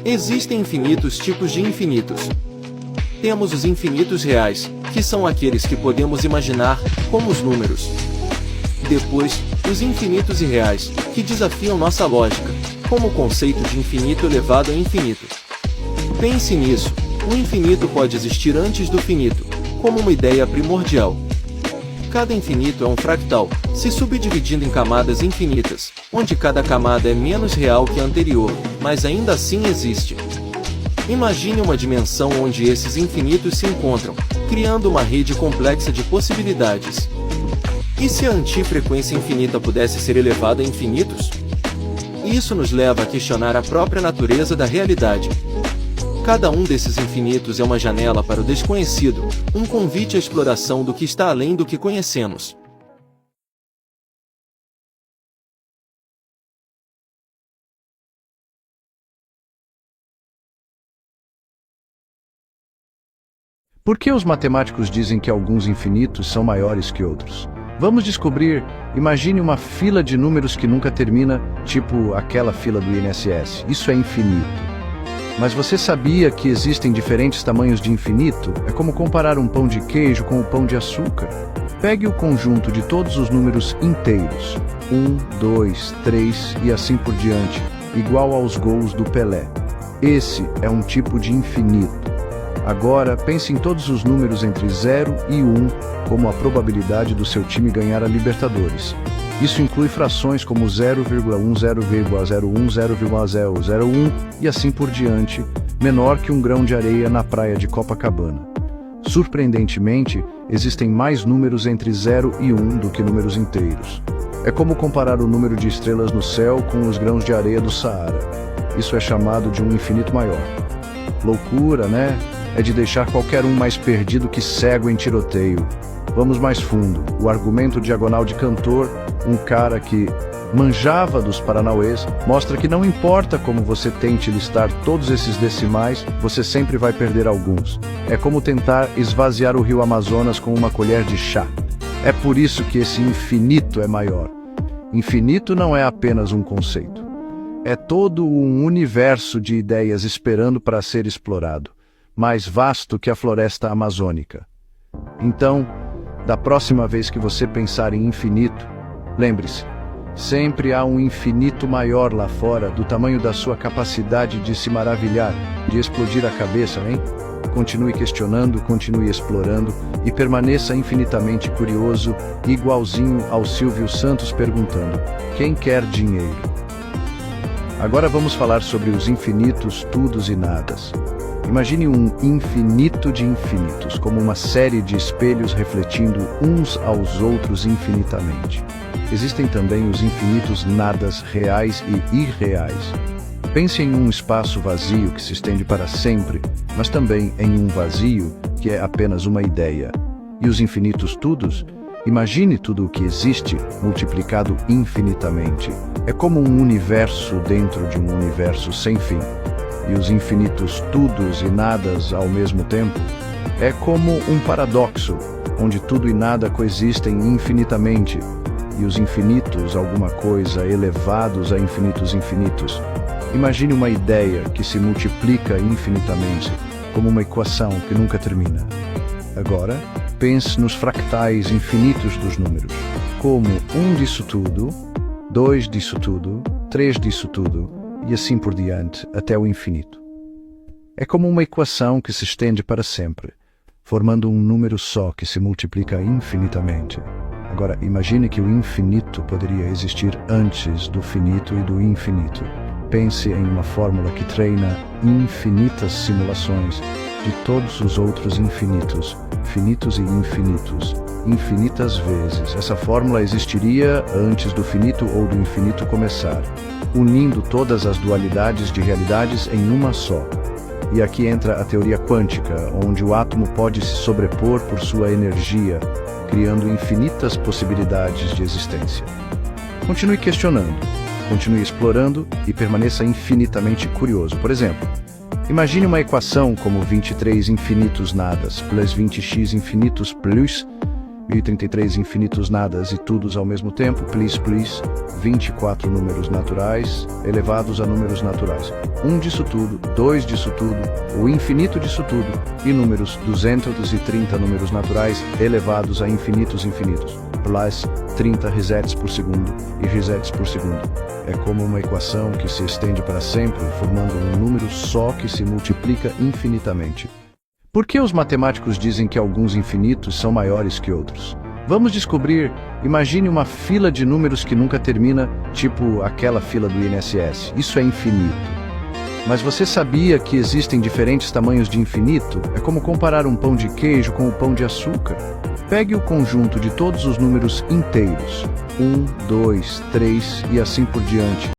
Existem infinitos tipos de infinitos. Temos os infinitos reais, que são aqueles que podemos imaginar, como os números. Depois, os infinitos irreais, que desafiam nossa lógica, como o conceito de infinito elevado a infinito. Pense nisso, o infinito pode existir antes do finito, como uma ideia primordial. Cada infinito é um fractal, se subdividindo em camadas infinitas, onde cada camada é menos real que a anterior, mas ainda assim existe. Imagine uma dimensão onde esses infinitos se encontram, criando uma rede complexa de possibilidades. E se a antifrequência infinita pudesse ser elevada a infinitos? Isso nos leva a questionar a própria natureza da realidade. Cada um desses infinitos é uma janela para o desconhecido, um convite à exploração do que está além do que conhecemos. Por que os matemáticos dizem que alguns infinitos são maiores que outros? Vamos descobrir. Imagine uma fila de números que nunca termina, tipo aquela fila do INSS. Isso é infinito. Mas você sabia que existem diferentes tamanhos de infinito? É como comparar um pão de queijo com o pão de açúcar. Pegue o conjunto de todos os números inteiros, 1, 2, 3 e assim por diante, igual aos gols do Pelé. Esse é um tipo de infinito. Agora, pense em todos os números entre 0 e 1 como a probabilidade do seu time ganhar a Libertadores. Isso inclui frações como 0,1, 0,01, 0,001 e assim por diante, menor que um grão de areia na praia de Copacabana. Surpreendentemente, existem mais números entre 0 e 1 do que números inteiros. É como comparar o número de estrelas no céu com os grãos de areia do Saara. Isso é chamado de um infinito maior. Loucura, né? É de deixar qualquer um mais perdido que cego em tiroteio. Vamos mais fundo. O argumento diagonal de Cantor, um cara que manjava dos paranauês, mostra que não importa como você tente listar todos esses decimais, você sempre vai perder alguns. É como tentar esvaziar o rio Amazonas com uma colher de chá. É por isso que esse infinito é maior. Infinito não é apenas um conceito. É todo um universo de ideias esperando para ser explorado, mais vasto que a floresta amazônica. Então, da próxima vez que você pensar em infinito, lembre-se, sempre há um infinito maior lá fora, do tamanho da sua capacidade de se maravilhar, de explodir a cabeça, hein? Continue questionando, continue explorando e permaneça infinitamente curioso, igualzinho ao Silvio Santos perguntando: quem quer dinheiro? Agora vamos falar sobre os infinitos tudos e nadas. Imagine um infinito de infinitos, como uma série de espelhos refletindo uns aos outros infinitamente. Existem também os infinitos nadas reais e irreais. Pense em um espaço vazio que se estende para sempre, mas também em um vazio que é apenas uma ideia. E os infinitos tudos? Imagine tudo o que existe multiplicado infinitamente. É como um universo dentro de um universo sem fim. E os infinitos tudos e nadas ao mesmo tempo? É como um paradoxo, onde tudo e nada coexistem infinitamente, e os infinitos, alguma coisa, elevados a infinitos infinitos. Imagine uma ideia que se multiplica infinitamente, como uma equação que nunca termina. Agora, pense nos fractais infinitos dos números, como 1 disso tudo, 2 disso tudo, 3 disso tudo, e assim por diante, até o infinito. É como uma equação que se estende para sempre, formando um número só que se multiplica infinitamente. Agora, imagine que o infinito poderia existir antes do finito e do infinito. Pense em uma fórmula que treina infinitas simulações de todos os outros infinitos, finitos e infinitos, infinitas vezes. Essa fórmula existiria antes do finito ou do infinito começar, unindo todas as dualidades de realidades em uma só. E aqui entra a teoria quântica, onde o átomo pode se sobrepor por sua energia, criando infinitas possibilidades de existência. Continue questionando, continue explorando e permaneça infinitamente curioso. Por exemplo, imagine uma equação como 23 infinitos nadas plus 20x infinitos plus 1033 infinitos nadas e tudos ao mesmo tempo, please, 24 números naturais elevados a números naturais. 1 disso tudo, 2 disso tudo, o infinito disso tudo, e números 230 números naturais elevados a infinitos infinitos, plus 30 resets por segundo e resets por segundo. É como uma equação que se estende para sempre, formando um número só que se multiplica infinitamente. Por que os matemáticos dizem que alguns infinitos são maiores que outros? Vamos descobrir. Imagine uma fila de números que nunca termina, tipo aquela fila do INSS. Isso é infinito. Mas você sabia que existem diferentes tamanhos de infinito? É como comparar um pão de queijo com o pão de açúcar. Pegue o conjunto de todos os números inteiros, 1, 2, 3 e assim por diante.